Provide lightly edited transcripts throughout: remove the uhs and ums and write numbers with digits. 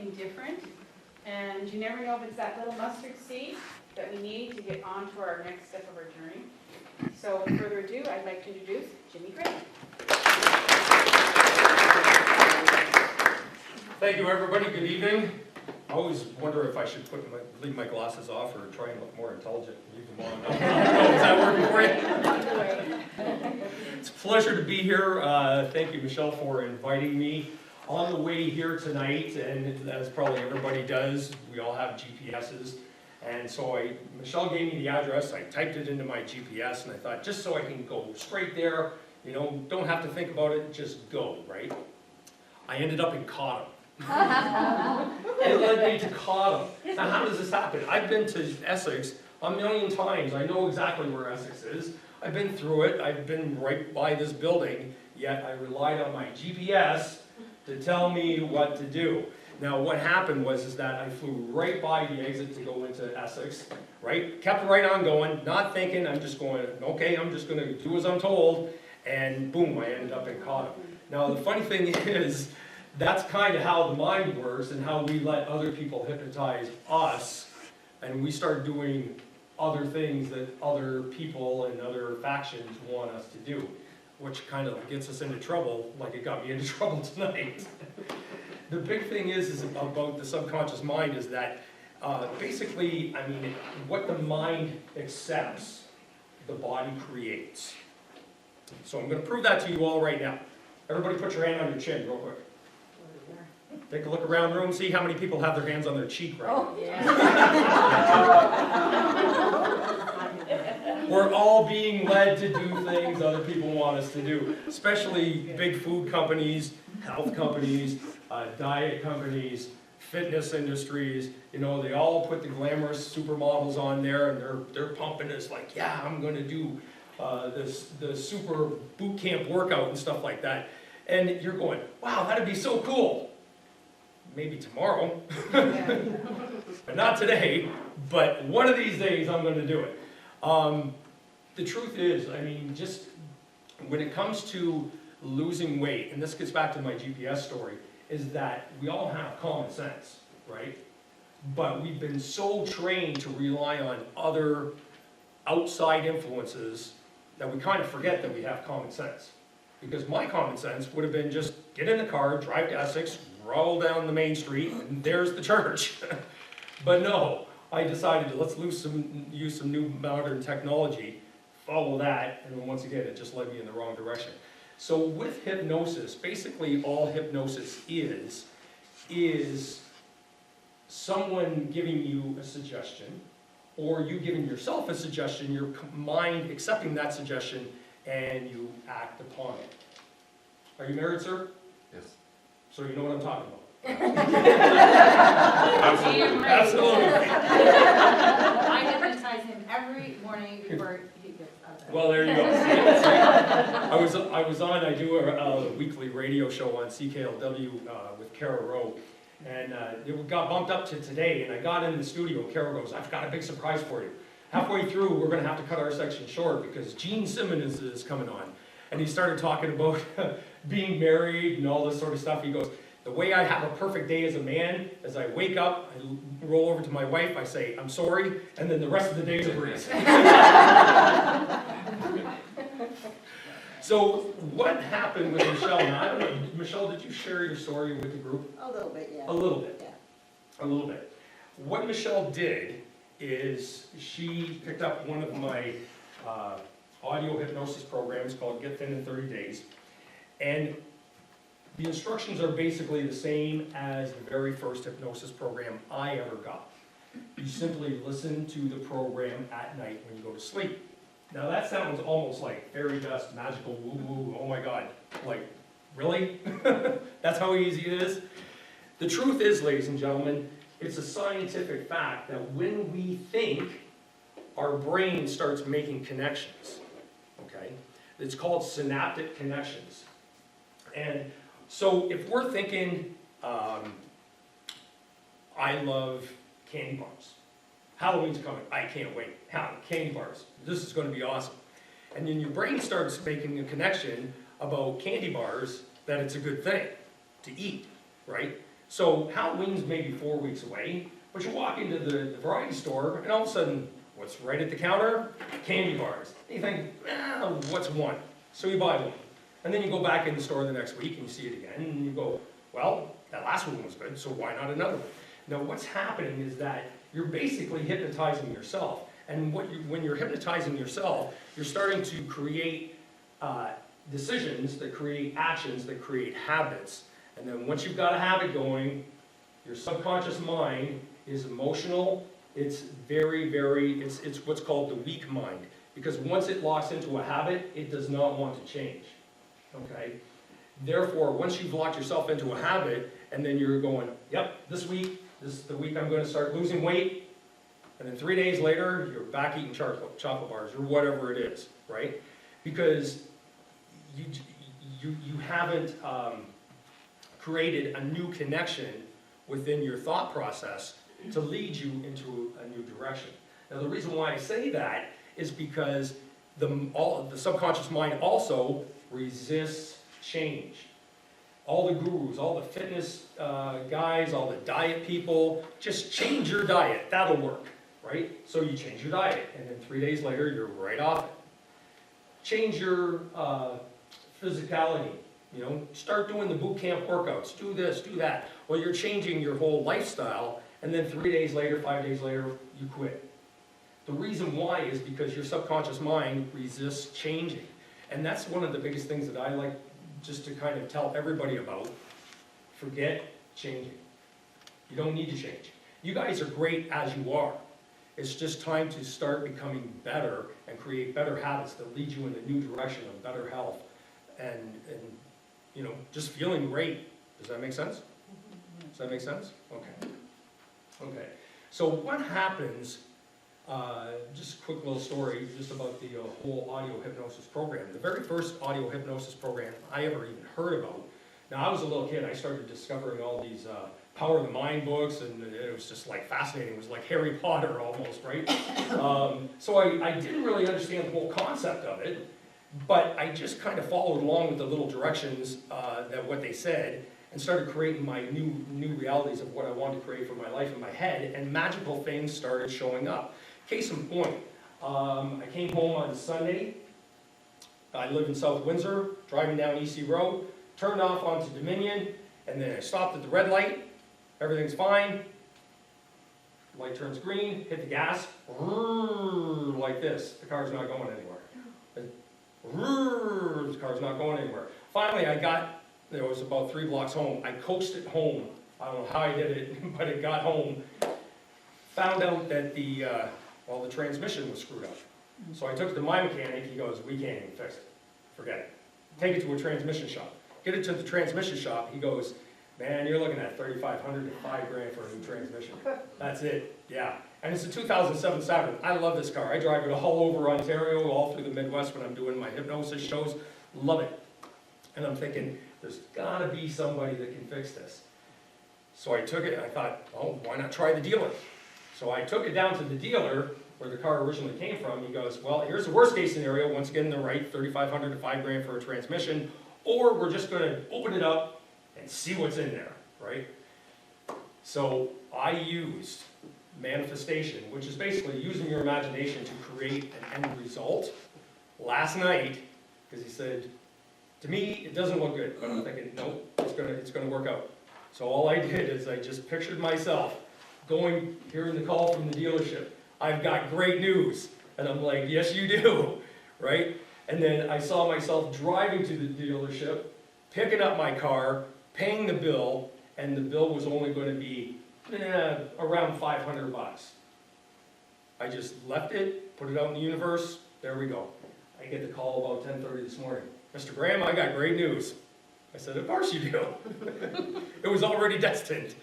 something different. And you never know if it's that little mustard seed that we need to get on to our next step of our journey. So without further ado, I'd like to introduce Jimmy Gray. Thank you, everybody. Good evening. I always wonder if I should leave my glasses off or try and look more intelligent and leave them on. Is that working for you? It's a pleasure to be here. Thank you, Michelle, for inviting me. On the way here tonight, and as probably everybody does, we all have GPSs. And so Michelle gave me the address, I typed it into my GPS, and I thought, just so I can go straight there, you know, don't have to think about it, just go, right? I ended up in Cottam. It led me to Cottam. Now, how does this happen? I've been to Essex a million times. I know exactly where Essex is. I've been through it. I've been right by this building, yet I relied on my GPS to tell me what to do. Now, what happened was that I flew right by the exit to go into Essex, right? Kept right on going, not thinking, I'm just going, okay, I'm just going to do as I'm told, and boom, I ended up in Cottam. Now, the funny thing is, that's kind of how the mind works and how we let other people hypnotize us, and we start doing other things that other people and other factions want us to do, which kind of gets us into trouble, like it got me into trouble tonight. The big thing is about the subconscious mind is that basically, I mean, what the mind accepts, the body creates. So I'm going to prove that to you all right now. Everybody put your hand on your chin real quick. Take a look around the room, see how many people have their hands on their cheek right now. Oh, yeah. We're all being led to do things other people want us to do, especially big food companies, health companies, diet companies, fitness industries. You know, they all put the glamorous supermodels on there, and they're pumping this like, yeah, I'm going to do the super boot camp workout and stuff like that. And you're going, wow, that'd be so cool. Maybe tomorrow, but not today, but one of these days I'm going to do it. The truth is, I mean, just when it comes to losing weight, and this gets back to my GPS story, is that we all have common sense, right? But we've been so trained to rely on other outside influences that we kind of forget that we have common sense. Because my common sense would have been just get in the car, drive to Essex, roll down the main street, and there's the church. But no, I decided let's use some new modern technology, follow that, and then once again, it just led me in the wrong direction. So with hypnosis, basically all hypnosis is someone giving you a suggestion, or you giving yourself a suggestion, your mind accepting that suggestion, and you act upon it. Are you married, sir? Yes. So you know what I'm talking about? Absolutely. Absolutely. I hypnotize him every morning before he gets out of bed. Well, there you go. I do a weekly radio show on CKLW with Kara Rowe, and it got bumped up to today, and I got in the studio, Kara goes, I've got a big surprise for you. Halfway through, we're going to have to cut our section short because Gene Simmons is coming on. And he started talking about being married and all this sort of stuff. He goes, the way I have a perfect day as a man, as I wake up, I roll over to my wife, I say, I'm sorry, and then the rest of the day is a breeze. So what happened with Michelle? Now, I don't know, Michelle, did you share your story with the group? A little bit, yeah. A little bit. Yeah. A little bit. What Michelle did is she picked up one of my audio hypnosis programs called Get Thin in 30 Days. And the instructions are basically the same as the very first hypnosis program I ever got. You simply listen to the program at night when you go to sleep. Now that sounds almost like fairy dust, magical, woo-woo, oh my God. Like, really? That's how easy it is? The truth is, ladies and gentlemen, it's a scientific fact that when we think, our brain starts making connections, okay? It's called synaptic connections. And so if we're thinking, I love candy bars. Halloween's coming, I can't wait. Candy bars, this is going to be awesome. And then your brain starts making a connection about candy bars, that it's a good thing to eat, right? So Halloween's maybe 4 weeks away, but you walk into the variety store, and all of a sudden, what's right at the counter? Candy bars. And you think, what's one? So you buy one. And then you go back in the store the next week, and you see it again, and you go, well, that last one was good, so why not another one? Now, what's happening is that you're basically hypnotizing yourself. And when you're hypnotizing yourself, you're starting to create decisions that create actions that create habits. And then once you've got a habit going, your subconscious mind is emotional. It's it's what's called the weak mind. Because once it locks into a habit, it does not want to change. Okay? Therefore, once you've locked yourself into a habit, and then you're going, yep, this is the week I'm going to start losing weight, and then 3 days later, you're back eating chocolate bars, or whatever it is, right? Because you haven't created a new connection within your thought process to lead you into a new direction. Now, the reason why I say that is because the subconscious mind also resists change. All the gurus, all the fitness guys, all the diet people, just change your diet, that'll work, right? So you change your diet, and then 3 days later, you're right off it. Change your physicality, you know, start doing the boot camp workouts, do this, do that. Well, you're changing your whole lifestyle, and then 3 days later, 5 days later, you quit. The reason why is because your subconscious mind resists changing. And that's one of the biggest things that I like just to kind of tell everybody about. Forget changing. You don't need to change. You guys are great as you are. It's just time to start becoming better and create better habits that lead you in a new direction of better health and you know, just feeling great. Does that make sense? Does that make sense? Okay. Okay. So what happens, just a quick little story just about the whole audio hypnosis program. The very first audio hypnosis program I ever even heard about. Now, I was a little kid. I started discovering all these Power of the Mind books, and it was just like fascinating. It was like Harry Potter almost, right? So I didn't really understand the whole concept of it, but I just kind of followed along with the little directions that what they said, and started creating my new realities of what I wanted to create for my life in my head, and magical things started showing up. Case in point, I came home on Sunday. I live in South Windsor, driving down EC Road, turned off onto Dominion, and then I stopped at the red light. Everything's fine. Light turns green, hit the gas, like this. The car's not going anywhere. The car's not going anywhere. Finally, it was about 3 blocks home. I coaxed it home. I don't know how I did it, but it got home. Found out that the transmission was screwed up. So I took it to my mechanic. He goes, we can't even fix it. Forget it. Take it to a transmission shop. Get it to the transmission shop. He goes, man, you're looking at $3,500 to $5,000 for a new transmission. That's it. Yeah. And it's a 2007 Saturn. I love this car. I drive it all over Ontario, all through the Midwest when I'm doing my hypnosis shows. Love it. And I'm thinking, there's got to be somebody that can fix this. So I took it, and I thought, oh, why not try the dealer? So I took it down to the dealer, where the car originally came from. He goes, well, here's the worst case scenario. Once again, they're right, $3,500 to $5,000 for a transmission, or we're just going to open it up and see what's in there, right? So I used manifestation, which is basically using your imagination to create an end result. Last night, because he said, to me, it doesn't look good, but I'm thinking, nope, it's gonna work out. So all I did is I just pictured myself hearing the call from the dealership. I've got great news. And I'm like, yes, you do, right? And then I saw myself driving to the dealership, picking up my car, paying the bill, and the bill was only going to be around $500. I just left it, put it out in the universe, there we go. I get the call about 10:30 this morning. Mr. Graham, I got great news. I said, of course you do. It was already destined.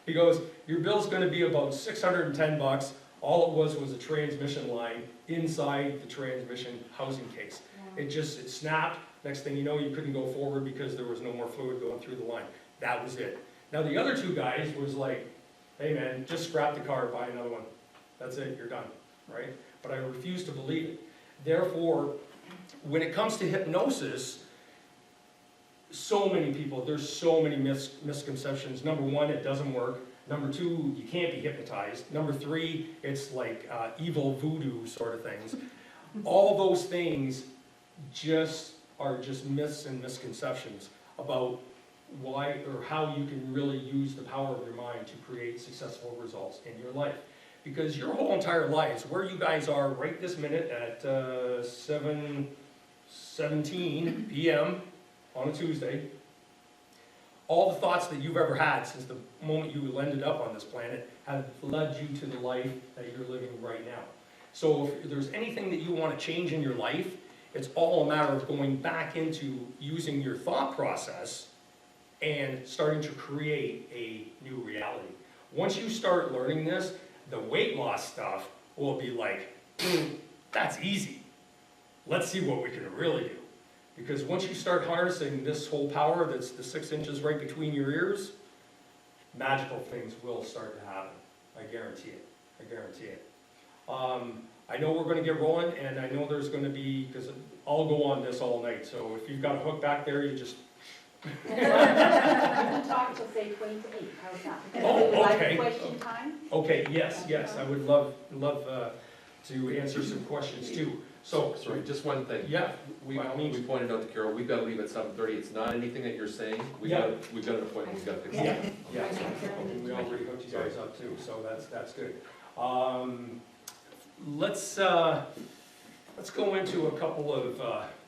He goes, your bill's going to be about $610. All it was a transmission line inside the transmission housing case. Wow. It snapped. Next thing you know, you couldn't go forward because there was no more fluid going through the line. That was it. Now the other two guys was like, hey man, just scrap the car, buy another one. That's it, you're done, right? But I refuse to believe it. Therefore, when it comes to hypnosis, so many people, there's so many misconceptions. Number one, it doesn't work. Number two, you can't be hypnotized. Number three, it's like evil voodoo sort of things. All those things are just myths and misconceptions about why or how you can really use the power of your mind to create successful results in your life. Because your whole entire lives, where you guys are right this minute at 7:17 p.m. on a Tuesday, all the thoughts that you've ever had since the moment you landed up on this planet have led you to the life that you're living right now. So if there's anything that you want to change in your life, it's all a matter of going back into using your thought process and starting to create a new reality. Once you start learning this, the weight loss stuff will be like, that's easy. Let's see what we can really do. Because once you start harnessing this whole power that's the 6 inches right between your ears, magical things will start to happen. I guarantee it. I guarantee it. I know we're going to get rolling, and I know there's going to be, because I'll go on this all night, so if you've got a hook back there, you just... You can talk till say 20 to 8, how's that? Oh, We like okay. question time? Okay, yes, I would love to answer some questions too. So, Sorry, just one thing. yeah, We, by all means. we pointed out to Carol, we've got to leave at 7:30. It's not anything that you're saying. We've got an appointment, we've got to fix it. Yeah, we already hooked you guys up too, so that's good. Let's go into a couple of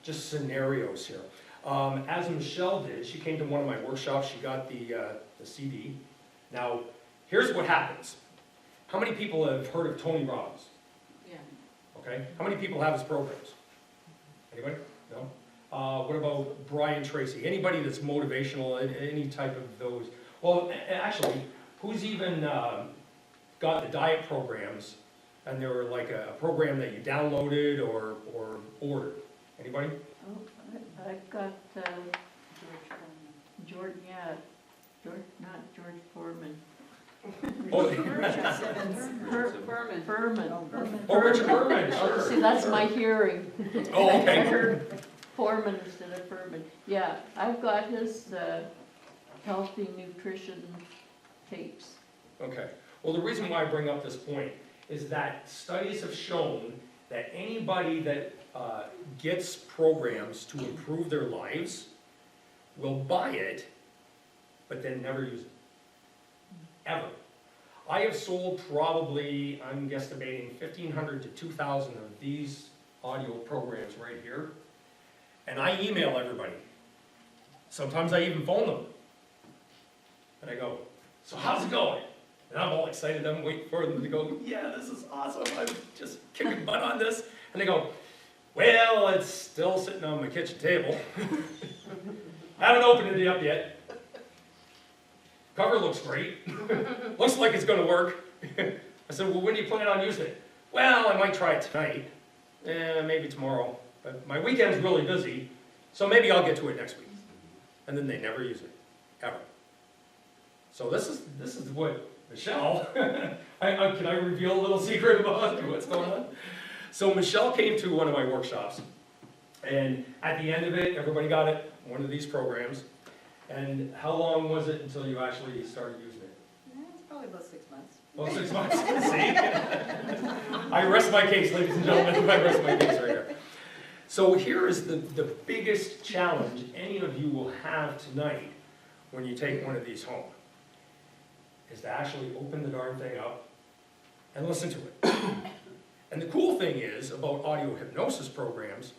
just scenarios here. As Michelle did, she came to one of my workshops, she got the CD. Now, here's what happens. How many people have heard of Tony Robbins? Yeah. Okay, how many people have his programs? Anybody? No? What about Brian Tracy? Anybody that's motivational, any type of those? Well, actually, who's even got the diet programs, and they were like a program that you downloaded or ordered? Anybody? Oh, I've got George, not George Foreman. Oh, Furman. oh, Richard Berman, Oh, sure. see, that's my hearing. Oh, I okay. heard Foreman instead of Furman. Yeah, I've got his healthy nutrition tapes. Okay. Well, the reason why I bring up this point is that studies have shown that anybody that gets programs to improve their lives will buy it, but then never use it. Ever. I have sold probably, I'm guesstimating, 1,500 to 2,000 of these audio programs right here. And I email everybody. Sometimes I even phone them. And I go, so how's it going? And I'm all excited, I'm waiting for them to go, yeah, this is awesome, I'm just kicking butt on this. And they go, well, it's still sitting on my kitchen table. Haven't opened it up yet. Cover looks great. Looks like it's gonna work. I said, well, when do you plan on using it? Well, I might try it tonight. Maybe tomorrow. But my weekend's really busy, so maybe I'll get to it next week. And then they never use it, ever. So this is what Michelle, can I reveal a little secret about what's going on? So Michelle came to one of my workshops, and at the end of it, everybody got it, one of these programs. And how long was it until you actually started using it? It's probably about 6 months. Well, 6 months, see? I rest my case, ladies and gentlemen, I rest my case right here. So here is the biggest challenge any of you will have tonight when you take one of these home, is to actually open the darn thing up and listen to it. And the cool thing is about audio hypnosis programs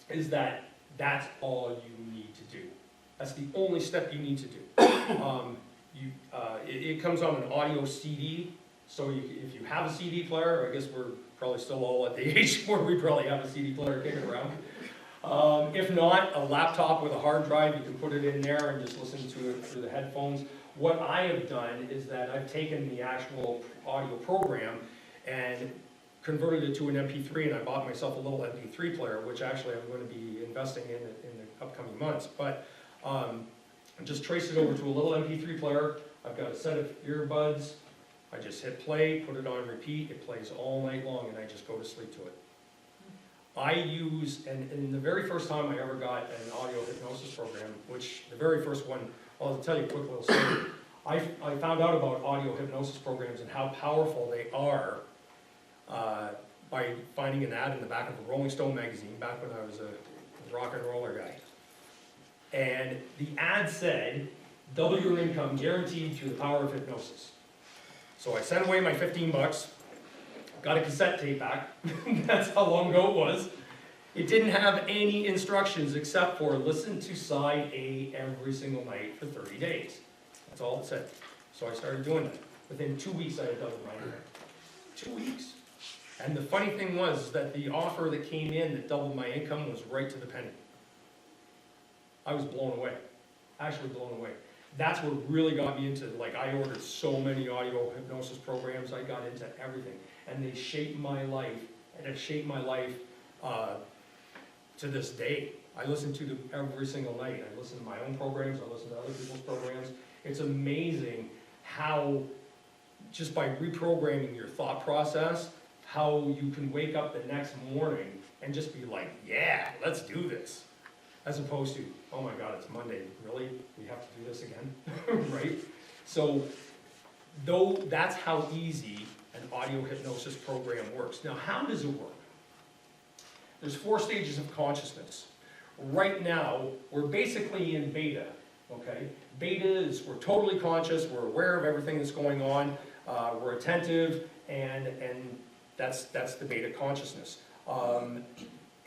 is that that's all you need to do. That's the only step you need to do. It comes on an audio CD, so if you have a CD player, I guess we're probably still all at the age where we probably have a CD player kicking around. If not, a laptop with a hard drive, you can put it in there and just listen to it through the headphones. What I have done is that I've taken the actual audio program and converted it to an MP3, and I bought myself a little MP3 player, which actually I'm going to be investing in the upcoming months. But I just traced it over to a little MP3 player. I've got a set of earbuds. I just hit play, put it on repeat. It plays all night long, and I just go to sleep to it. I use, and the very first time I ever got an audio hypnosis program, which the very first one, I'll tell you a quick little story. I found out about audio hypnosis programs and how powerful they are by finding an ad in the back of a Rolling Stone magazine back when I was a rock and roller guy. And the ad said, double your income guaranteed through the power of hypnosis. So I sent away my 15 bucks, got a cassette tape back. That's how long ago it was. It didn't have any instructions except for listen to side A every single night for 30 days. That's all it said. So I started doing that. Within 2 weeks, I had doubled my income. 2 weeks. And the funny thing was that the offer that came in that doubled my income was right to the penny. I was blown away. Actually blown away. That's what really got me into, like, I ordered so many audio hypnosis programs. I got into everything. And they shaped my life. And it shaped my life to this day. I listen to them every single night. I listen to my own programs. I listen to other people's programs. It's amazing how, just by reprogramming your thought process, how you can wake up the next morning and just be like, yeah, let's do this. As opposed to, oh my God, it's Monday, really? We have to do this again, right? So, though that's how easy an audio hypnosis program works. Now, how does it work? There's 4 stages of consciousness. Right now, we're basically in beta, okay? Beta is we're totally conscious, we're aware of everything that's going on, we're attentive, and that's the beta consciousness.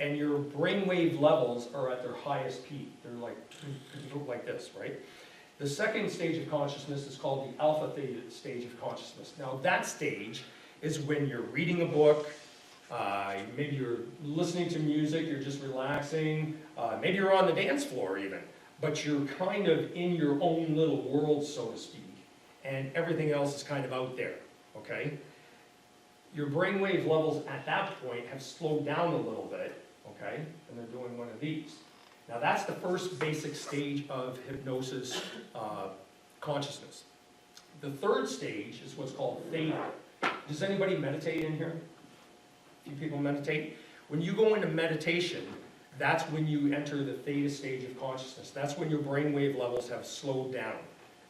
And your brainwave levels are at their highest peak. They're like this, right? The second stage of consciousness is called the alpha theta stage of consciousness. Now that stage is when you're reading a book, maybe you're listening to music, you're just relaxing, maybe you're on the dance floor even, but you're kind of in your own little world, so to speak, and everything else is kind of out there, okay? Your brainwave levels at that point have slowed down a little bit, okay? And they're doing one of these. Now that's the first basic stage of hypnosis consciousness. The third stage is what's called theta. Does anybody meditate in here? A few people meditate. When you go into meditation, that's when you enter the theta stage of consciousness. That's when your brainwave levels have slowed down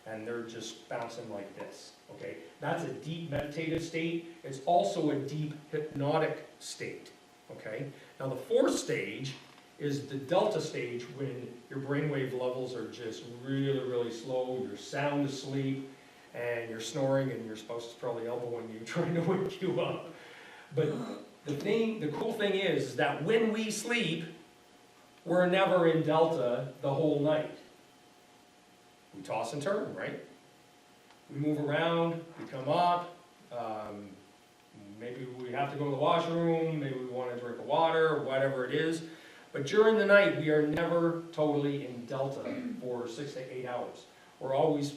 and they're just bouncing like this, okay? That's a deep meditative state. It's also a deep hypnotic state, okay? Now the fourth stage is the delta stage, when your brainwave levels are just really, really slow, you're sound asleep, and you're snoring, and your spouse is probably elbowing you, trying to wake you up. But the cool thing is that when we sleep, we're never in delta the whole night. We toss and turn, right? We move around, we come up, maybe we have to go to the washroom, maybe we want to drink water, whatever it is. But during the night, we are never totally in delta for 6 to 8 hours. We're always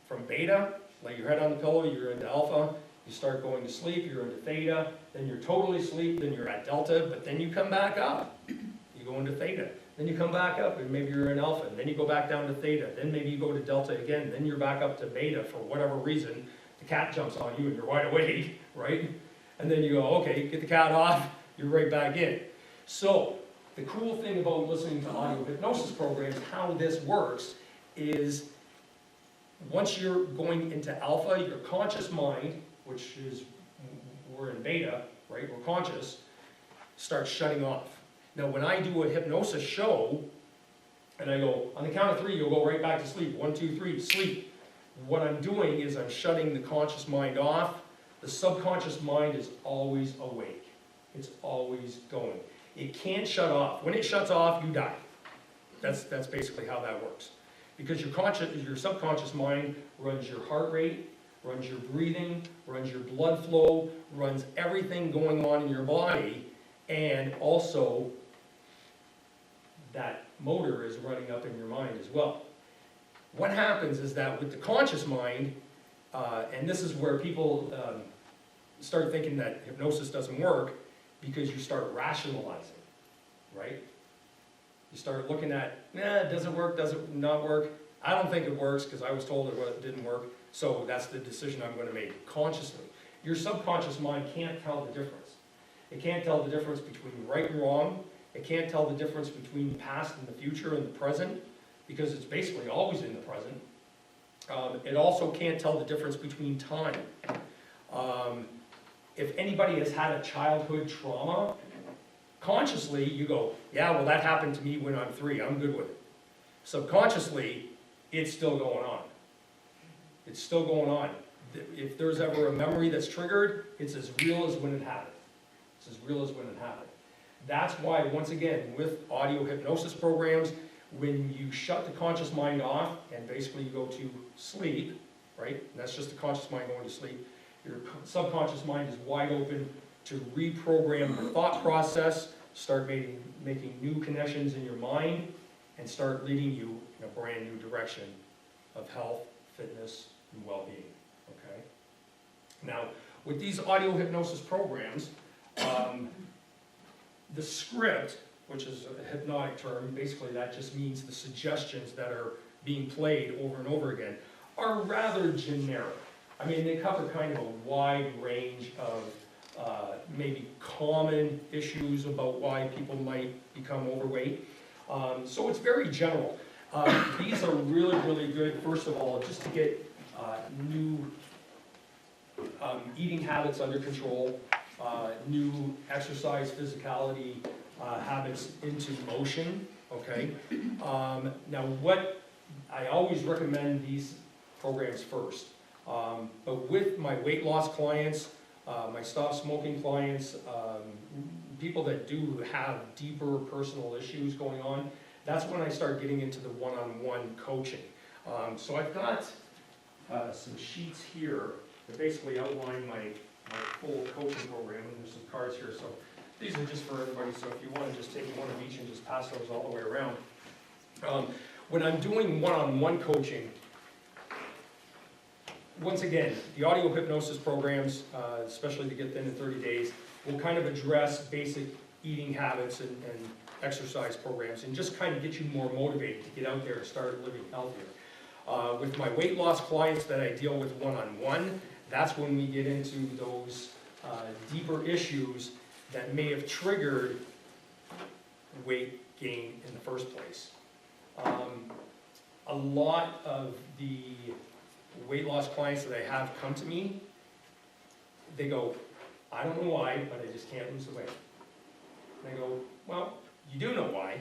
from beta, lay your head on the pillow, you're into alpha, you start going to sleep, you're into theta, then you're totally asleep, then you're at delta, but then you come back up. You go into theta, then you come back up, and maybe you're in alpha, and then you go back down to theta, then maybe you go to delta again, then you're back up to beta for whatever reason. The cat jumps on you and you're wide awake, right? And then you go, okay, get the cat off, you're right back in. So, the cool thing about listening to audio hypnosis programs, how this works, is once you're going into alpha, your conscious mind, which is, we're in beta, right, we're conscious, starts shutting off. Now when I do a hypnosis show, and I go, on the count of 3, you'll go right back to sleep. 1, 2, 3, sleep. What I'm doing is I'm shutting the conscious mind off. The subconscious mind is always awake. It's always going. It can't shut off. When it shuts off, you die. That's basically how that works. Because your subconscious mind runs your heart rate, runs your breathing, runs your blood flow, runs everything going on in your body, and also that motor is running up in your mind as well. What happens is that with the conscious mind, and this is where people start thinking that hypnosis doesn't work, because you start rationalizing, right? You start looking at, does it work, does it not work? I don't think it works because I was told it didn't work, so that's the decision I'm going to make consciously. Your subconscious mind can't tell the difference. It can't tell the difference between right and wrong. It can't tell the difference between the past and the future and the present, because it's basically always in the present. It also can't tell the difference between time. If anybody has had a childhood trauma, consciously you go, yeah, well that happened to me when I'm 3, I'm good with it. Subconsciously, it's still going on. It's still going on. If there's ever a memory that's triggered, it's as real as when it happened. It's as real as when it happened. That's why, once again, with audio hypnosis programs, when you shut the conscious mind off and basically you go to sleep, right? And that's just the conscious mind going to sleep. Your subconscious mind is wide open to reprogram the thought process, start making new connections in your mind, and start leading you in a brand new direction of health, fitness, and well-being, okay? Now, with these audio hypnosis programs, the script, which is a hypnotic term, basically that just means the suggestions that are being played over and over again, are rather generic. I mean, they cover kind of a wide range of maybe common issues about why people might become overweight. So it's very general. These are really, really good, first of all, just to get new eating habits under control, new exercise physicality habits into motion, okay? Now what, I always recommend these programs first, but with my weight loss clients, my stop smoking clients, people that do have deeper personal issues going on, that's when I start getting into the one-on-one coaching. So I've got some sheets here that basically outline my full coaching program, and there's some cards here, so these are just for everybody, so if you want to just take one of each and just pass those all the way around. When I'm doing one-on-one coaching, once again, the audio hypnosis programs, especially to get thin in 30 days, will kind of address basic eating habits and exercise programs and just kind of get you more motivated to get out there and start living healthier. With my weight loss clients that I deal with one-on-one, that's when we get into those deeper issues that may have triggered weight gain in the first place. A lot of the weight loss clients that I have come to me, they go, I don't know why, but I just can't lose the weight. And I go, well, you do know why,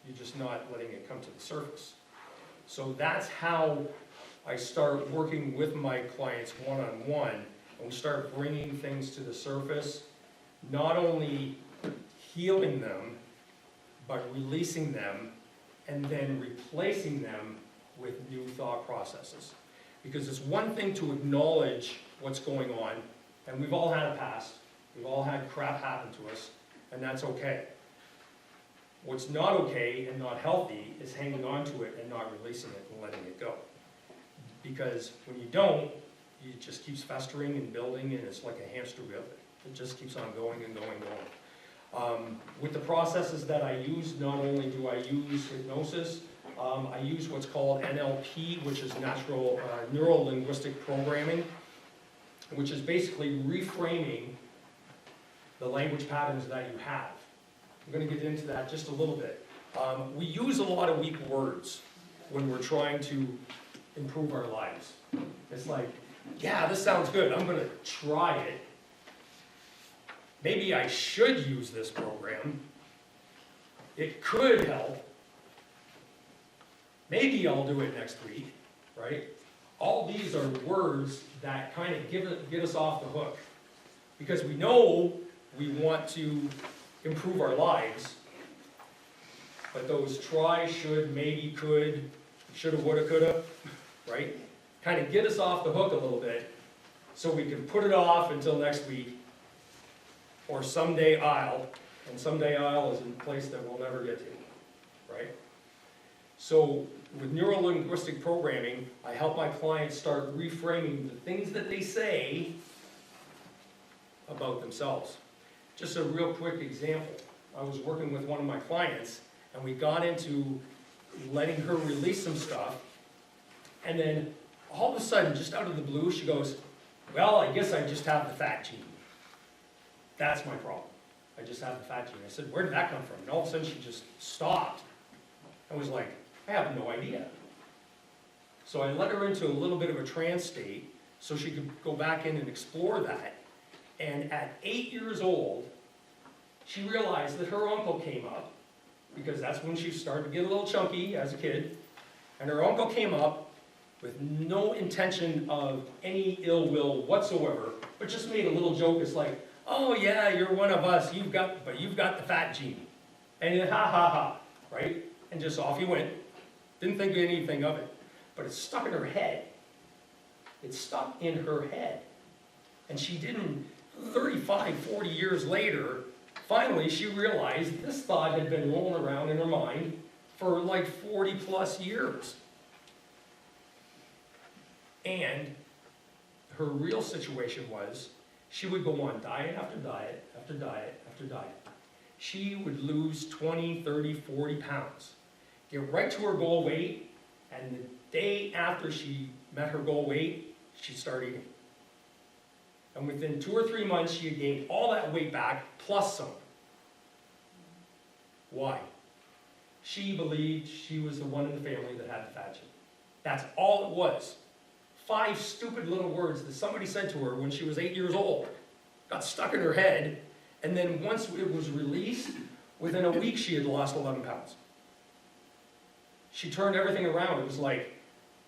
you're just not letting it come to the surface. So that's how I start working with my clients one-on-one, and we start bringing things to the surface, not only healing them, but releasing them, and then replacing them with new thought processes. Because it's one thing to acknowledge what's going on, and we've all had a past, we've all had crap happen to us, and that's okay. What's not okay and not healthy is hanging on to it and not releasing it and letting it go. Because when you don't, it just keeps festering and building, and it's like a hamster wheel. It just keeps on going and going and going. With the processes that I use, not only do I use hypnosis, I use what's called NLP, which is neuro-linguistic programming, which is basically reframing the language patterns that you have. I'm going to get into that just a little bit. We use a lot of weak words when we're trying to improve our lives. It's like, yeah, this sounds good, I'm going to try it. Maybe I should use this program. It could help. Maybe I'll do it next week, right? All these are words that kind of get us off the hook. Because we know we want to improve our lives, but those try, should, maybe, could, shoulda, woulda, coulda, right? Kind of get us off the hook a little bit so we can put it off until next week, or someday I'll, and someday I'll is a place that we'll never get to, right? So with neuro-linguistic programming, I help my clients start reframing the things that they say about themselves. Just a real quick example. I was working with one of my clients, and we got into letting her release some stuff, and then all of a sudden, just out of the blue, she goes, well, I guess I just have the fat gene. That's my problem. I just had the fat gene. I said, where did that come from? And all of a sudden she just stopped. I was like, I have no idea. So I let her into a little bit of a trance state so she could go back in and explore that. And at 8 years old, she realized that her uncle came up, because that's when she started to get a little chunky as a kid. And her uncle came up with no intention of any ill will whatsoever, but just made a little joke. It's like, oh yeah, you're one of us, but you've got the fat gene. And then, ha ha ha, right? And just off he went. Didn't think anything of it. But it stuck in her head. It stuck in her head. And she didn't, 35, 40 years later, finally she realized this thought had been rolling around in her mind for like 40 plus years. And her real situation was, she would go on diet after diet, after diet, after diet. She would lose 20, 30, 40 pounds. Get right to her goal weight, and the day after she met her goal weight, she'd start eating. And within 2 or 3 months, she had gained all that weight back, plus some. Why? She believed she was the one in the family that had the fat gene. That's all it was. 5 stupid little words that somebody said to her when she was 8 years old. Got stuck in her head, and then once it was released, within a week she had lost 11 pounds. She turned everything around. It was like,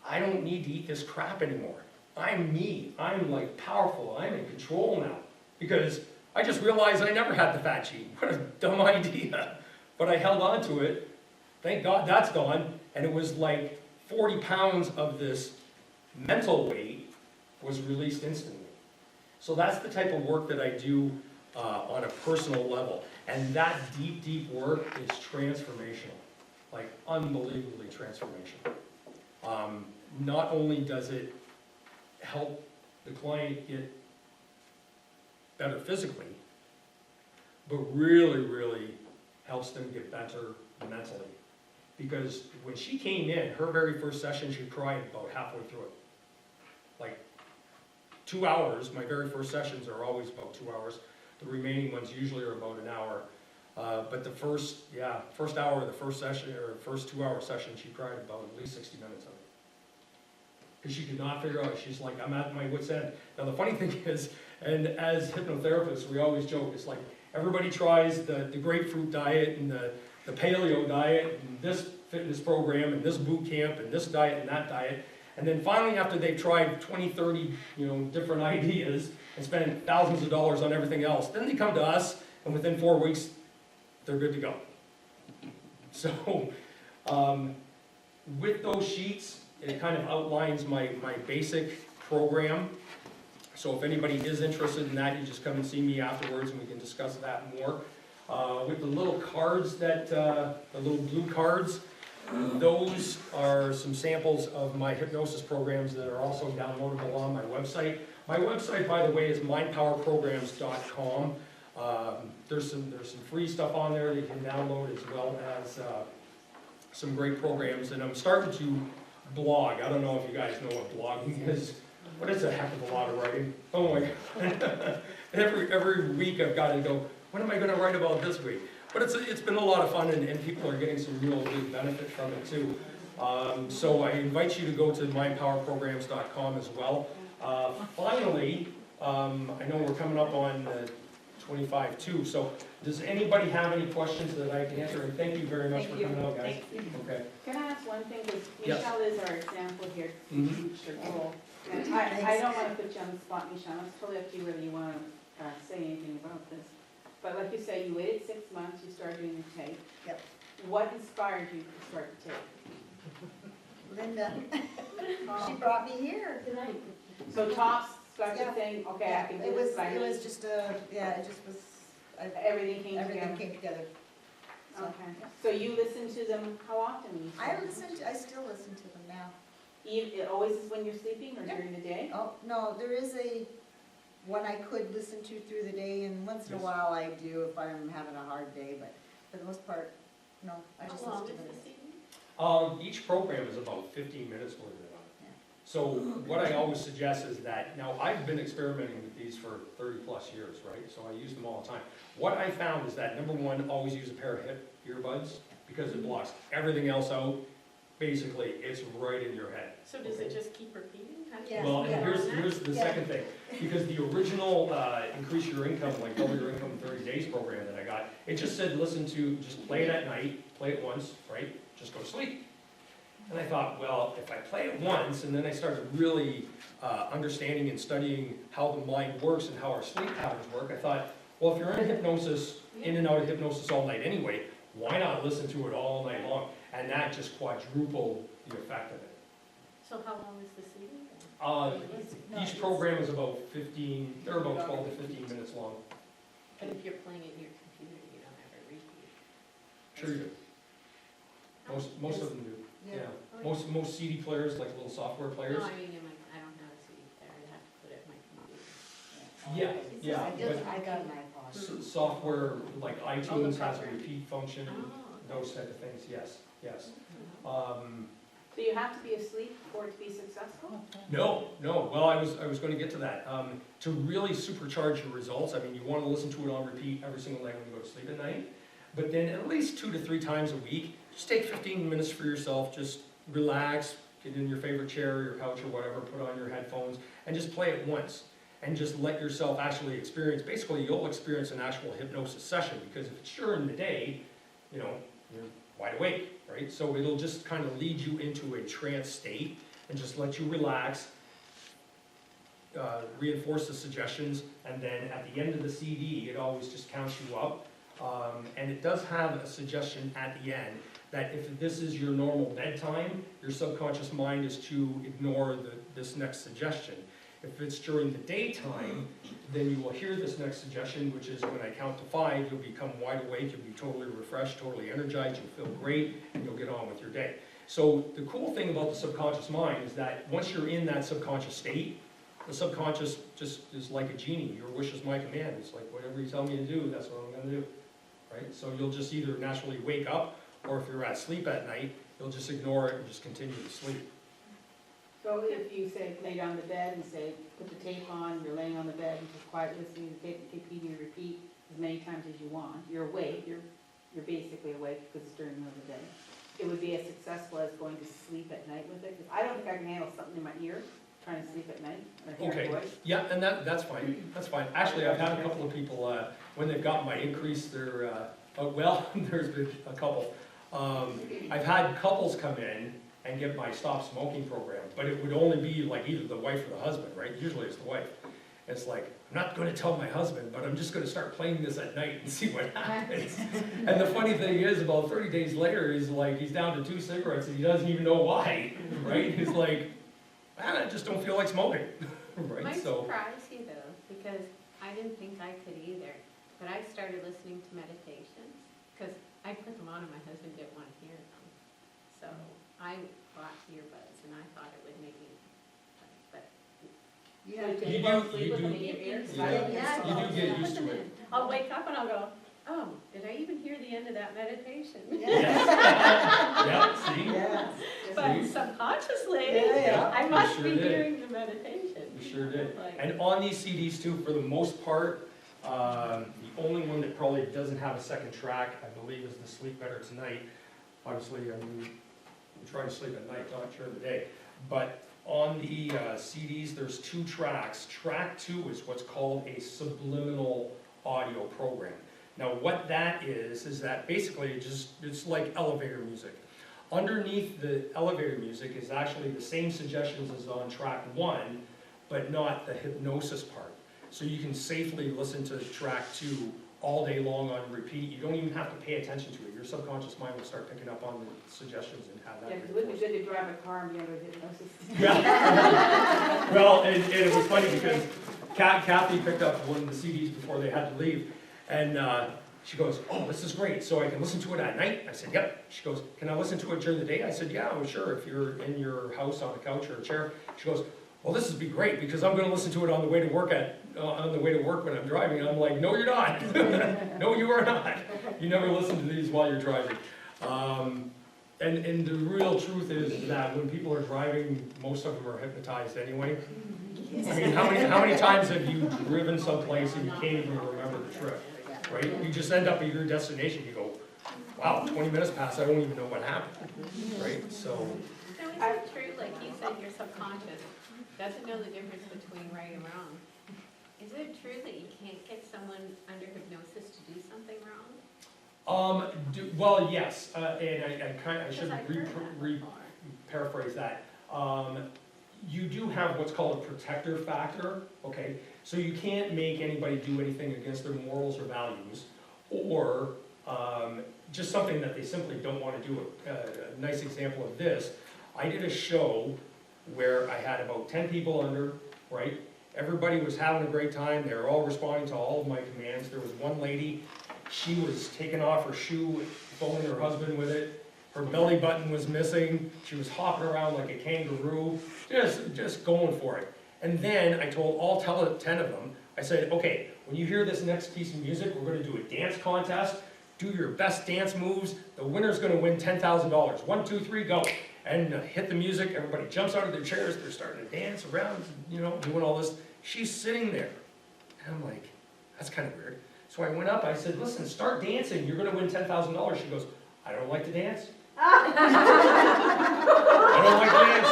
I don't need to eat this crap anymore. I'm me. I'm like powerful. I'm in control now. Because I just realized I never had the fat gene. What a dumb idea. But I held on to it. Thank God that's gone. And it was like 40 pounds of this mental weight was released instantly. So that's the type of work that I do on a personal level. And that deep, deep work is transformational. Like unbelievably transformational. Not only does it help the client get better physically, but really, really helps them get better mentally. Because when she came in, her very first session, she cried about halfway through it. Like 2 hours, my very first sessions are always about 2 hours. The remaining ones usually are about an hour. But the first hour of the first session, or first 2 hour session, she cried about at least 60 minutes of it. Because she could not figure out, she's like, I'm at my wit's end. Now the funny thing is, and as hypnotherapists, we always joke, it's like, everybody tries the grapefruit diet and the paleo diet and this fitness program and this boot camp and this diet and that diet. And then finally, after they've tried 20, 30, different ideas and spent thousands of dollars on everything else, then they come to us, and within 4 weeks, they're good to go. So, with those sheets, it kind of outlines my basic program. So if anybody is interested in that, you just come and see me afterwards and we can discuss that more. With the little cards the little blue cards, those are some samples of my hypnosis programs that are also downloadable on my website. My website, by the way, is mindpowerprograms.com. There's some free stuff on there that you can download, as well as some great programs. And I'm starting to blog. I don't know if you guys know what blogging is, but it's a heck of a lot of writing. Oh my God. Every week I've got to go, what am I going to write about this week? But it's been a lot of fun, and people are getting some real good benefit from it too. So I invite you to go to mindpowerprograms.com as well. Finally, I know we're coming up on 25 too, so does anybody have any questions that I can answer? And thank you very much for coming out, guys. Okay. Can I ask one thing, because Yes. Michelle is our example here, Mhm. teacher goal. And I don't want to put you on the spot, Michelle, it's totally up to you whether you want to say anything about this. But like you say, you waited 6 months, you started doing the tape. Yep. What inspired you to start the tape? Linda, she brought me here. So Tops got Yeah. you saying, okay, I can do It this, was, I it was need, just it just was, everything came everything together. came together. So, Okay, so you listen to them, how often? I still listen to them now. It always is when you're sleeping or Yep. during the day? Oh, no, there is one I could listen to through the day, and once in a Yes. while I do if I'm having a hard day, but for the most part, no, I just listen to them. Each program is about 15 minutes worth of it. So what I always suggest is that, now I've been experimenting with these for 30 plus years, right? So I use them all the time. What I found is that, number one, always use a pair of hip earbuds because it blocks everything else out. Basically, it's right in your head. So does it just keep repeating? How do you- Yes, Well, and yeah. here's the Yeah. second thing, because the original Increase Your Income, like Double Your Income in 30 Days program that I got, it just said, just play it at night, play it once, right? Just go to sleep. And I thought, well, if I play it once, and then I started really understanding and studying how the mind works and how our sleep patterns work, I thought, well, if you're in hypnosis, in and out of hypnosis all night anyway, why not listen to it all night long? And that just quadrupled the effect of it. So how long is the CD? Each program is about 15, they're about 12 to 15 minutes long. But if you're playing it in your computer, you don't have it repeat. Sure you do. Most of them do, yeah. Yeah. Most CD players, like little software players. No, I mean, I don't have a CD player, I'd have to put it in my computer. Yeah, I got my phone. software like iTunes has a repeat function, Oh. those type of things, yes. So you have to be asleep for it to be successful? No, well, I was gonna get to that. To really supercharge your results, I mean, you wanna listen to it on repeat every single night when you go to sleep at night, but then at least 2 to 3 times a week, just take 15 minutes for yourself, just relax, get in your favorite chair or your couch or whatever, put on your headphones, and just play it once. And just let yourself actually experience, basically you'll experience an actual hypnosis session, because if it's during the day, you know, you're wide awake, right? So it'll just kind of lead you into a trance state and just let you relax, reinforce the suggestions, and then at the end of the CD, it always just counts you up. And it does have a suggestion at the end that if this is your normal bedtime, your subconscious mind is to ignore this next suggestion. If it's during the daytime, then you will hear this next suggestion, which is when I count to 5, you'll become wide awake, you'll be totally refreshed, totally energized, you'll feel great, and you'll get on with your day. So the cool thing about the subconscious mind is that once you're in that subconscious state, the subconscious just is like a genie. Your wish is my command. It's like whatever you tell me to do, that's what I'm going to do, right? So you'll just either naturally wake up, or if you're at sleep at night, you'll just ignore it and just continue to sleep. So if you say, lay down the bed and say, put the tape on, you're laying on the bed and just quiet listening to the tape, repeat as many times as you want, you're awake, you're basically awake because it's during the middle of the day. It would be as successful as going to sleep at night with it, because I don't think I can handle something in my ear, trying to sleep at night, or hear Okay. a voice. Yeah, and that's fine, that's fine. Actually, I've had a couple of people, when they've got my increase, they're, well, there's been a couple. I've had couples come in and get my stop smoking program, but it would only be like either the wife or the husband, right? Usually it's the wife. It's like, I'm not gonna tell my husband, but I'm just gonna start playing this at night and see what happens. And the funny thing is, about 30 days later, he's like, he's down to 2 cigarettes and he doesn't even know why, right? He's like, man, I just don't feel like smoking, right? Might So, surprise you though, because I didn't think I could either, but I started listening to meditations, because I put them on and my husband didn't want to hear them. So I bought earbuds and I thought it would make me, but You So have to, you You fall do- asleep you with them do- in your ears? Yeah. you do get used to it. I'll wake up and I'll go, oh, did I even hear the end of that meditation? Yes. Yeah, see? yeah. But subconsciously, Yeah. I must sure be did. hearing the meditation. You sure did. Like- And on these CDs too, for the most part, the only one that probably doesn't have a second track, I believe, is the Sleep Better Tonight. Obviously, I mean, we try to sleep at night, not during the day. But on the CDs, there's 2 tracks. Track 2 is what's called a subliminal audio program. Now, what that is that basically it's like elevator music. Underneath the elevator music is actually the same suggestions as on track 1, but not the hypnosis part. So you can safely listen to track 2 all day long on repeat. You don't even have to pay attention to it. Your subconscious mind will start picking up on the suggestions and have that. Yeah, because it wouldn't be good to drive a car and be under hypnosis. Yeah. Well, and it was funny because Kathy picked up one of the CDs before they had to leave, and she goes, "Oh, this is great, so I can listen to it at night?" I said, "Yep." She goes, "Can I listen to it during the day?" I said, "Yeah, well, sure, if you're in your house on a couch or a chair." She goes, "Well, this would be great because I'm going to listen to it on the way to work when I'm driving." And I'm like, "No, you're not. No, you are not. You never listen to these while you're driving." And the real truth is that when people are driving, most of them are hypnotized anyway. I mean, how many times have you driven someplace and you can't even remember the trip, right? You just end up at your destination, you go, wow, 20 minutes passed, I don't even know what happened, right? So, Now, is it true, like you said, your subconscious doesn't know the difference between right and wrong? Is it true that you can't get someone under hypnosis to do something wrong? well, yes, and I should Because I've heard that before. paraphrase that. You do have what's called a protector factor, okay? So you can't make anybody do anything against their morals or values, or just something that they simply don't want to do. A nice example of this, I did a show where I had about 10 people under, right? Everybody was having a great time, they were all responding to all of my commands. There was one lady, she was taking off her shoe, phoning her husband with it. Her belly button was missing, she was hopping around like a kangaroo, just going for it. And then I told all 10 of them, I said, okay, when you hear this next piece of music, we're gonna do a dance contest, do your best dance moves, the winner's gonna win $10,000. 1, 2, 3, go. And hit the music, everybody jumps out of their chairs, they're starting to dance around, you know, doing all this. She's sitting there, and I'm like, that's kind of weird. So I went up, I said, listen, start dancing, you're gonna win $10,000. She goes, I don't like to dance. I don't like dance.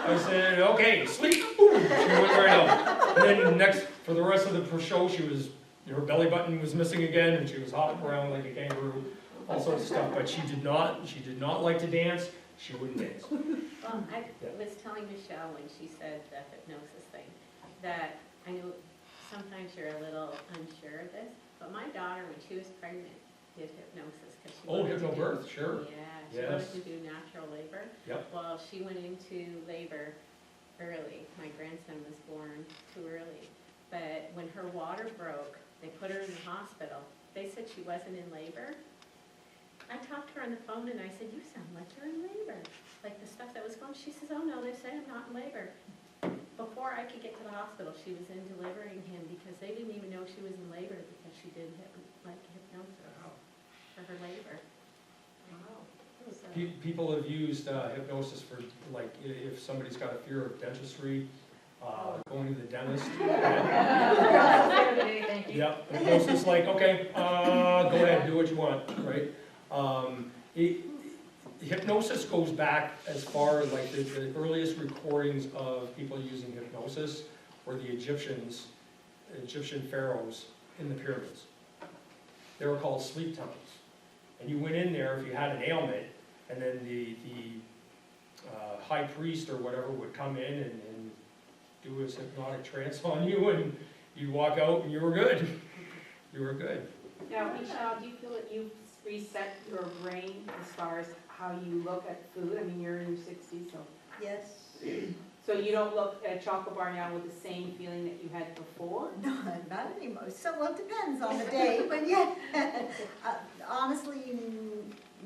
I said, okay, sleep. Boom. She went right out. And then next, for the rest of the show, her belly button was missing again, and she was hopping around like a kangaroo, all sorts of stuff. But she did not like to dance. She wouldn't dance. Well, I was telling Michelle when she said the hypnosis thing, that I know sometimes you're a little unsure of this, but my daughter, when she was pregnant, did hypnosis because she wanted to do, hypnobirth, sure. Yeah, she Yes. wanted to do natural labor. Yep. Well, she went into labor early. My grandson was born too early. But when her water broke, they put her in the hospital. They said she wasn't in labor. I talked to her on the phone and I said, you sound like you're in labor. Like the stuff that was going, she says, oh no, they say I'm not in labor. Before I could get to the hospital, she was in delivering him because they didn't even know she was in labor because she did hypnosis for her labor. Wow. So, People have used hypnosis for, like, if somebody's got a fear of dentistry, going to the dentist. Yep, hypnosis, like, okay, go ahead, do what you want, right? Hypnosis goes back as far as like the earliest recordings of people using hypnosis were the Egyptian pharaohs in the pyramids. They were called sleep temples. And you went in there if you had an ailment, and then the high priest or whatever would come in and do his hypnotic trance on you, and you'd walk out and you were good. You were good. Now, Michelle, do you feel that you've reset your brain as far as how you look at food? I mean, you're in your 60s, so. Yes. So you don't look at a chocolate bar now with the same feeling that you had before? No, not anymore. So, well, it depends on the day, but yeah. Honestly,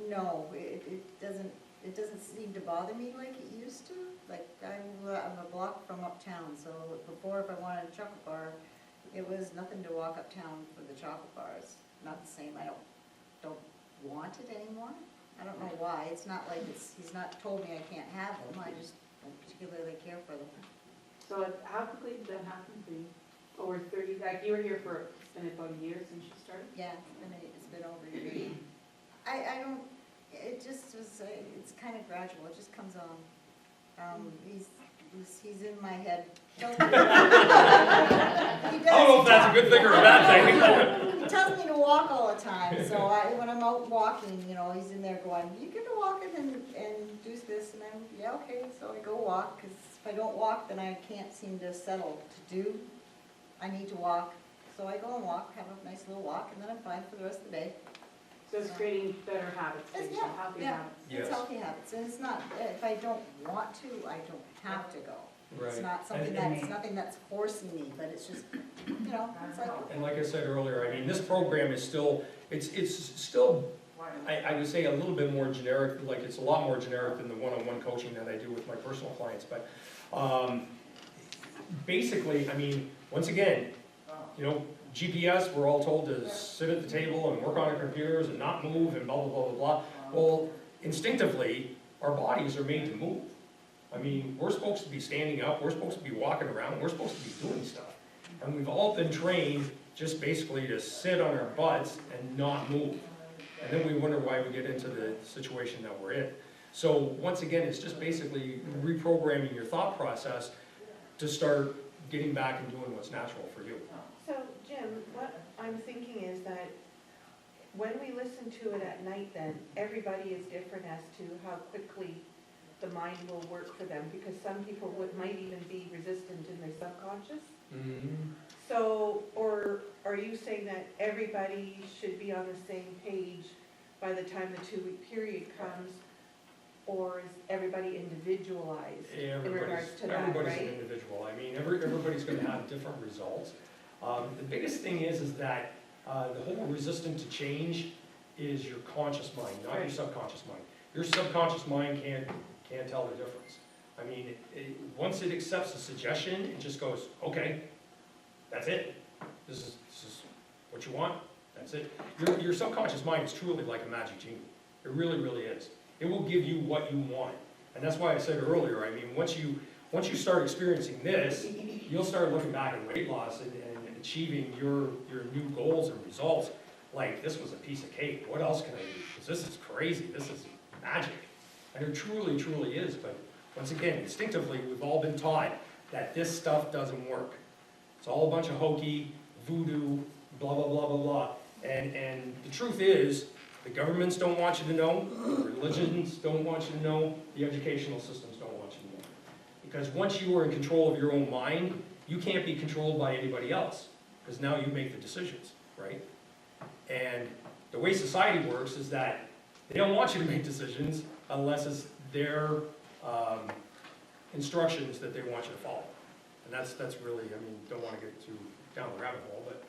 no, it doesn't seem to bother me like it used to. Like, I'm a block from uptown, so before if I wanted a chocolate bar, it was nothing to walk uptown for the chocolate bars. Not the same, I don't want it anymore. I don't know why. It's not like he's not told me I can't have them, I just don't particularly care for them. So how quickly did that happen for you? Over 30, like you were here for, it's been about a year since you started? Yeah, it's been over a year. I don't, it just was, it's kind of gradual, it just comes on. He's in my head. He does, I don't know if that's a good thing or a bad thing. He tells me to walk all the time, so when I'm out walking, you know, he's in there going, you get to walk and do this, and I'm, yeah, okay, so I go walk, because if I don't walk, then I can't seem to settle to do. I need to walk, so I go and walk, have a nice little walk, and then I'm fine for the rest of the day. So it's creating better habits, It's, healthy yeah, habits. Yes. it's healthy habits, and it's not, if I don't want to, I don't have to go. It's Right. not something nothing that's forcing me, but it's just, you know, it's like, And like I said earlier, I mean, this program is still, it's still, I would say a little bit more generic, like it's a lot more generic than the one-on-one coaching that I do with my personal clients, but basically, I mean, once again, you know, GPS, we're all told to sit at the table and work on our computers and not move and blah, blah, blah, blah, blah. Well, instinctively, our bodies are made to move. I mean, we're supposed to be standing up, we're supposed to be walking around, we're supposed to be doing stuff. And we've all been trained just basically to sit on our butts and not move. And then we wonder why we get into the situation that we're in. So once again, it's just basically reprogramming your thought process to start getting back and doing what's natural for you. So, Jim, what I'm thinking is that when we listen to it at night then, everybody is different as to how quickly the mind will work for them, because some people might even be resistant in their subconscious. So, or are you saying that everybody should be on the same page by the time the 2-week period comes? Or is everybody individualized in regards to that, Everybody's right? an individual. I mean, everybody's going to have different results. The biggest thing is that the whole resistance to change is your conscious mind, not your subconscious mind. Your subconscious mind can't tell the difference. I mean, once it accepts a suggestion, it just goes, okay, that's it. This is what you want. That's it. Your subconscious mind is truly like a magic genie. It really, really is. It will give you what you want. And that's why I said earlier, I mean, once you start experiencing this, you'll start looking back at weight loss and achieving your new goals and results like this was a piece of cake. What else can I do? Because this is crazy. This is magic. And it truly, truly is. But once again, instinctively, we've all been taught that this stuff doesn't work. It's all a bunch of hokey, voodoo, blah, blah, blah, blah, blah. And the truth is, the governments don't want you to know, the religions don't want you to know, the educational systems don't want you to know. Because once you are in control of your own mind, you can't be controlled by anybody else, because now you make the decisions, right? And the way society works is that they don't want you to make decisions unless it's their instructions that they want you to follow. And that's really, I mean, don't want to get too down the rabbit hole, but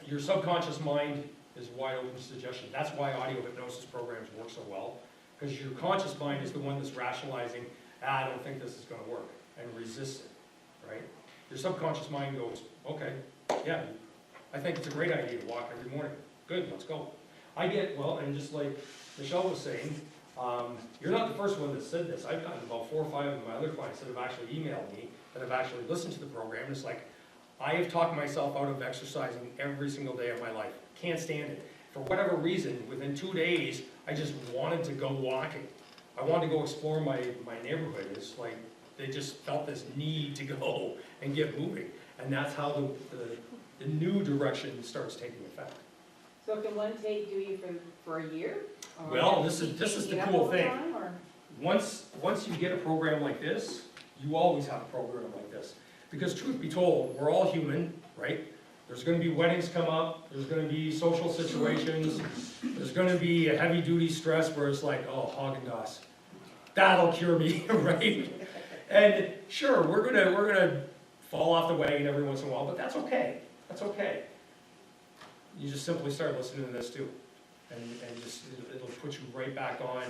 your subconscious mind is wide open suggestion. That's why audio hypnosis programs work so well, because your conscious mind is the one that's rationalizing, I don't think this is going to work, and resists it, right? Your subconscious mind goes, okay, yeah, I think it's a great idea to walk every morning. Good, let's go. I get, well, and just like Michelle was saying, you're not the first one that said this. I've gotten about 4 or 5 of my other clients that have actually emailed me, that have actually listened to the program. It's like, I have talked myself out of exercising every single day of my life. Can't stand it. For whatever reason, within 2 days, I just wanted to go walking. I wanted to go explore my neighborhood. It's like, they just felt this need to go and get moving. And that's how the new direction starts taking effect. So can one tape do you for a year? Or Well, this is keep the it up cool all thing. time, or- Once you get a program like this, you always have a program like this. Because truth be told, we're all human, right? There's going to be weddings come up, there's going to be social situations, there's going to be a heavy-duty stress where it's like, oh, Haagen-Dazs, that'll cure me, right? And sure, we're gonna fall off the wagon every once in a while, but that's okay. That's okay. You just simply start listening to this too, and just it'll put you right back on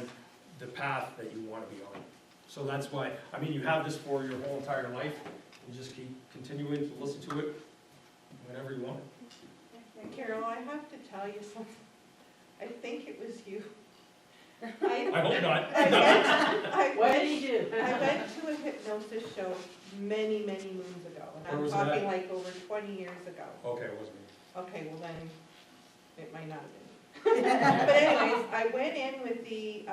the path that you want to be on. So that's why, I mean, you have this for your whole entire life. You just keep continuing to listen to it whenever you want. Carol, I have to tell you something. I think it was you. I hope not. What did he do? I went to a hypnosis show many, many moons ago. Where And was I'm that? talking like over 20 years ago. Okay, it wasn't me. Okay, well then, it might not have been. But anyways, I went in with the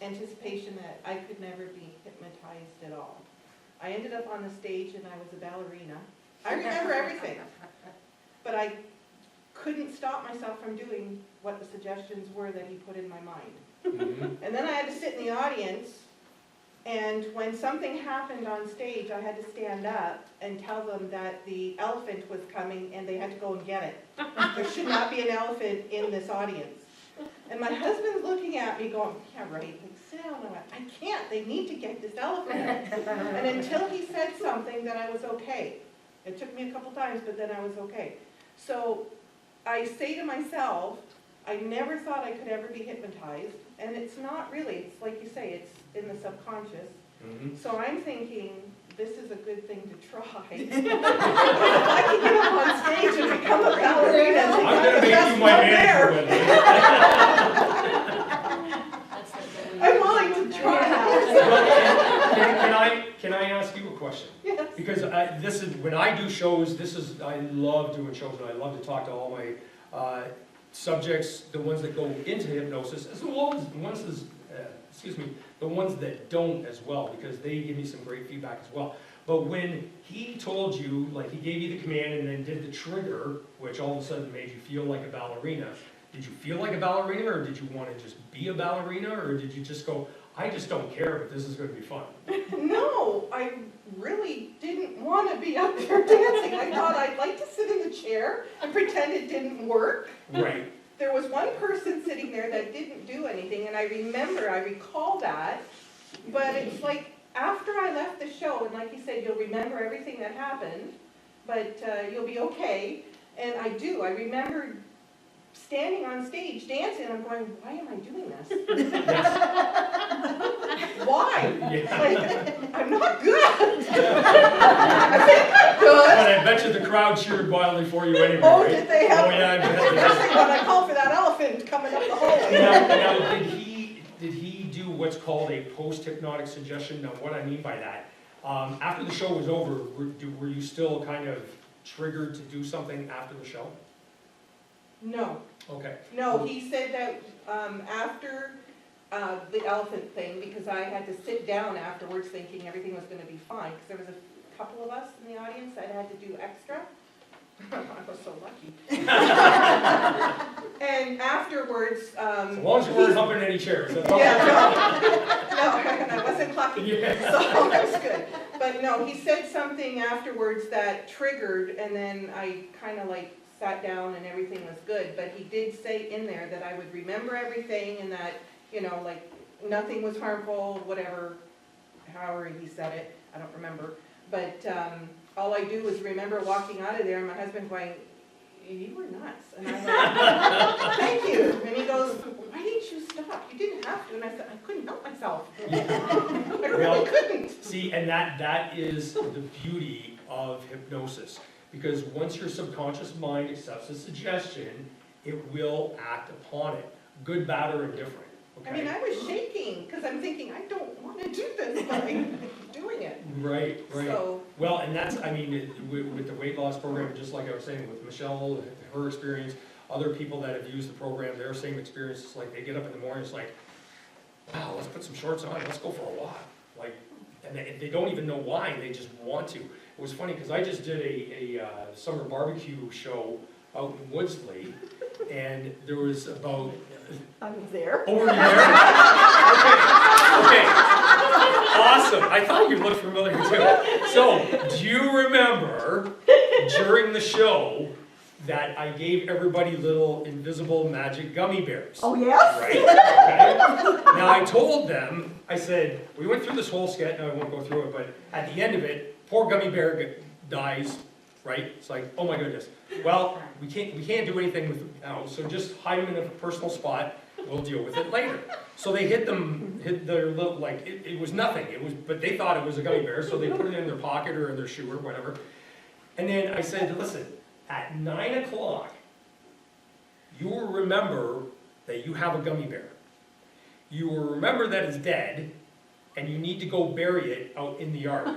anticipation that I could never be hypnotized at all. I ended up on the stage and I was a ballerina. I remember everything. But I couldn't stop myself from doing what the suggestions were that he put in my mind. Mm-hmm. And then I had to sit in the audience, and when something happened on stage, I had to stand up and tell them that the elephant was coming and they had to go and get it. There should not be an elephant in this audience. And my husband's looking at me going, yeah, right, like, sit down. I went, I can't, they need to get this elephant. And until he said something, then I was okay. It took me a couple times, but then I was okay. So I say to myself, I never thought I could ever be hypnotized, and it's not really, it's like you say, it's in the subconscious. Mm-hmm. So I'm thinking, this is a good thing to try. If I can get up on stage and become a ballerina, I'm gonna make you my manager. this is, when I do shows, I love doing shows, and I love to talk to all my subjects, the ones that go into hypnosis, as well as the ones that don't as well, because they give me some great feedback as well. But when he told you, like he gave you the command and then did the trigger, which all of a sudden made you feel like a ballerina, did you feel like a ballerina, or did you want to just be a ballerina, or did you just go, I just don't care, but this is going to be fun? No, I really didn't want to be up there dancing. I thought I'd like to sit in the chair and pretend it didn't work. Right. There was one person sitting there that didn't do anything, and I recall that, but it's like, after I left the show, and like you said, you'll remember everything that happened, but you'll be okay, and I remember standing on stage dancing, and I'm going, why am I doing this? Why? Yeah. Like, I'm not good. I think I'm good. But I bet you the crowd cheered wildly for you anyway. Oh, right? did they have? Oh, yeah, I bet. Especially when I called for that elephant coming up the hallway. Now, did he do what's called a post-hypnotic suggestion? Now, what I mean by that, after the show was over, were you still kind of triggered to do something after the show? No. Okay. No, he said that after the elephant thing, because I had to sit down afterwards thinking everything was going to be fine, because there was a couple of us in the audience that had to do extra. I was so lucky. And afterwards... As long as you weren't humping any chairs. That's all. Yeah, no, and I wasn't clucking, Yeah. so that was good. But no, he said something afterwards that triggered, and then I kind of like sat down and everything was good. But he did say in there that I would remember everything and that, you know, like nothing was harmful, whatever, however he said it, I don't remember. But all I do is remember walking out of there and my husband going, you were nuts. And I went, thank you. And he goes, why didn't you stop? You didn't have to. And I said, I couldn't help myself. I really couldn't. See, and that is the beauty of hypnosis. Because once your subconscious mind accepts a suggestion, it will act upon it, good, bad, or indifferent. Okay? I mean, I was shaking because I'm thinking, I don't want to do this, but I'm doing it. Right, right. So, Well, and that's, I mean, with the weight loss program, just like I was saying with Michelle, her experience, other people that have used the program, their same experience, it's like they get up in the morning, it's like, wow, let's put some shorts on, let's go for a walk. Like, and they don't even know why, they just want to. It was funny, because I just did a summer barbecue show out in Woodsley, and there was about... I was there. Oh, were you there? Okay. Awesome. I thought you looked familiar too. So, do you remember during the show that I gave everybody little invisible magic gummy bears? Oh, yes? Right? Okay. Now, I told them, I said, we went through this whole sketch, and I won't go through it, but at the end of it, poor gummy bear dies, right? It's like, oh my goodness. Well, we can't do anything with them now, so just hide them in a personal spot. We'll deal with it later. So they hit their little, like, it was nothing. But they thought it was a gummy bear, so they put it in their pocket or in their shoe or whatever. And then I said, listen, at 9 o'clock, you will remember that you have a gummy bear. You will remember that it's dead, and you need to go bury it out in the yard.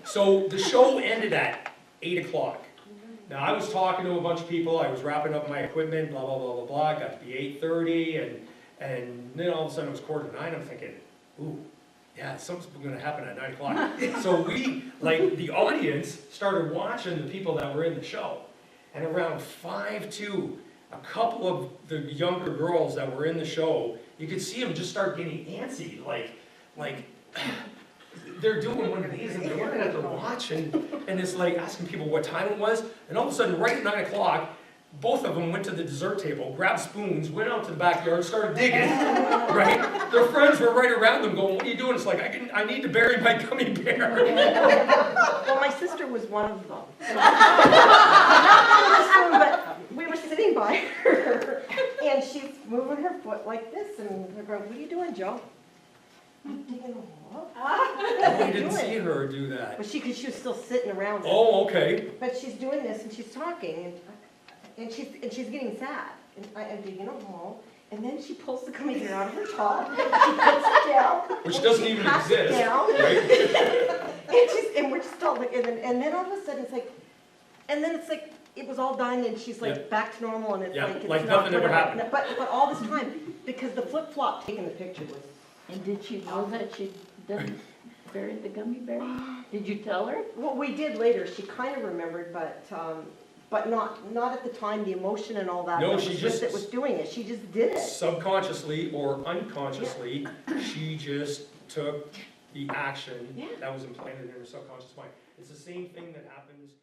So the show ended at 8 o'clock. Now, I was talking to a bunch of people, I was wrapping up my equipment, blah, blah, blah, blah, blah, it got to be 8:30, and then all of a sudden it was 8:45, I'm thinking, ooh, yeah, something's gonna happen at 9 o'clock. So we, like, the audience started watching the people that were in the show, and around 5:02, a couple of the younger girls that were in the show, you could see them just start getting antsy, like, they're doing one of these and they're looking at their watch and it's like asking people what time it was. And all of a sudden, right at 9 o'clock, both of them went to the dessert table, grabbed spoons, went out to the backyard, started digging, right? Their friends were right around them going, what are you doing? It's like, I need to bury my gummy bear. Well, my sister was one of them. Not in this room, but we were sitting by her, and she's moving her foot like this, and we're going, what are you doing, Joe? I'm digging a hole. I didn't see her do that. But because she was still sitting around it. Oh, okay. But she's doing this, and she's talking, and she's getting sad. And I'm digging a hole, and then she pulls the gummy bear out of her top, she puts it down. Which and doesn't she even pats it exist, down. right? and we're just all like, and then all of a sudden it's like, it was all done and she's like Yeah. back to normal and it's Yeah, like, it's like not nothing ever whatever. happened. But all this time, because the flip-flop taking the picture was, And did she know that she didn't bury the gummy bear? Did you tell her? well, we did later, she kind of remembered, but not at the time, the emotion and all that. No, that she was just- with it was doing it, she just did it. Subconsciously or unconsciously, she just took the action Yeah. that was implanted in her subconscious mind. It's the same thing that happens